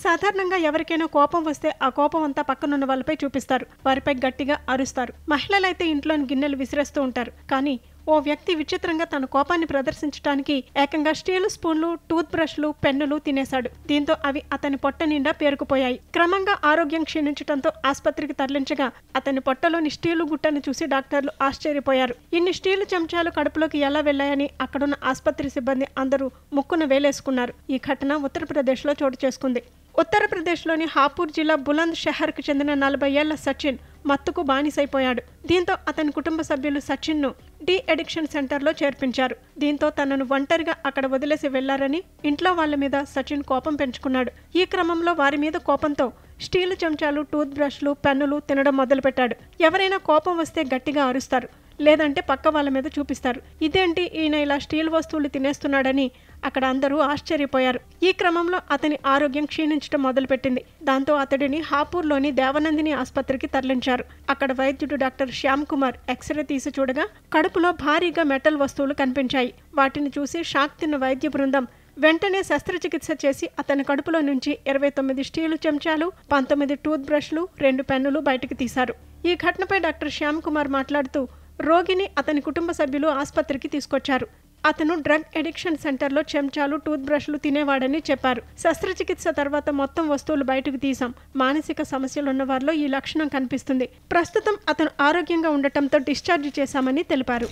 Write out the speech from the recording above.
సాధారణంగా ఎవరికైనా కోపం వస్తే ఆ కోపం అంతా పక్కనున్న వాళ్ళపై చూపిస్తారు, వారిపై గట్టిగా అరుస్తారు. మహిళలైతే ఇంట్లోని గిన్నెలు విసిరేస్తూ ఉంటారు. కానీ ఓ వ్యక్తి విచిత్రంగా తన కోపాన్ని ప్రదర్శించడానికి ఏకంగా స్టీలు స్పూన్లు, టూత్ బ్రష్లు, పెన్నులు తినేశాడు. దీంతో అవి అతని పొట్ట నిండా పేరుకుపోయాయి. క్రమంగా ఆరోగ్యం క్షీణించడంతో ఆసుపత్రికి తరలించగా అతని పొట్టలోని స్టీలు గుట్టను చూసి డాక్టర్లు ఆశ్చర్యపోయారు. ఇన్ని స్టీలు చెంచాలు కడుపులోకి ఎలా వెళ్లాయని అక్కడున్న ఆసుపత్రి సిబ్బంది అందరూ ముక్కున వేలేసుకున్నారు. ఈ ఘటన ఉత్తరప్రదేశ్లో చోటు చేసుకుంది. ఉత్తరప్రదేశ్లోని హాపూర్ జిల్లా బులంద్ షహర్కు చెందిన 40 ఏళ్ల సచిన్ మత్తుకు బానిసైపోయాడు. దీంతో అతని కుటుంబ సభ్యులు సచిన్ను డి అడిక్షన్ సెంటర్లో చేర్పించారు. దీంతో తనను ఒంటరిగా అక్కడ వదిలేసి వెళ్లారని ఇంట్లో వాళ్ల మీద సచిన్ కోపం పెంచుకున్నాడు. ఈ క్రమంలో వారి మీద కోపంతో స్టీలు చెంచాలు, టూత్ బ్రష్లు, పెన్నులు తినడం మొదలుపెట్టాడు. ఎవరైనా కోపం వస్తే గట్టిగా అరుస్తారు, లేదంటే పక్క వాళ్ళ మీద చూపిస్తారు. ఇదేంటి ఈయన ఇలా స్టీల్ వస్తువులు తినేస్తున్నాడని అక్కడ అందరూ ఆశ్చర్యపోయారు. ఈ క్రమంలో అతని ఆరోగ్యం క్షీణించడం మొదలుపెట్టింది. దాంతో అతడిని హాపూర్లోని దేవనందిని ఆసుపత్రికి తరలించారు. అక్కడ వైద్యుడు డాక్టర్ శ్యామ్ కుమార్ ఎక్స్రే తీసి చూడగా కడుపులో భారీగా మెటల్ వస్తువులు కనిపించాయి. వాటిని చూసి షాక్ తిన్న వైద్య బృందం వెంటనే శస్త్రచికిత్స చేసి అతని కడుపులో నుంచి 29 స్టీలు చెంచాలు, 19 టూత్ బ్రష్లు, 2 పెన్నులు బయటకు తీశారు. ఈ ఘటనపై డాక్టర్ శ్యామ్ కుమార్ మాట్లాడుతూ రోగిని అతని కుటుంబ సభ్యులు ఆసుపత్రికి తీసుకొచ్చారు. అతను డ్రగ్ అడిక్షన్ సెంటర్లో చెంచాలు, టూత్ బ్రష్లు తినేవాడని చెప్పారు. శస్త్రచికిత్స తర్వాత మొత్తం వస్తువులు బయటకు తీసాం. మానసిక సమస్యలున్న వారిలో ఈ లక్షణం కనిపిస్తుంది. ప్రస్తుతం అతను ఆరోగ్యంగా ఉండటంతో డిశ్చార్జ్ చేశామని తెలిపారు.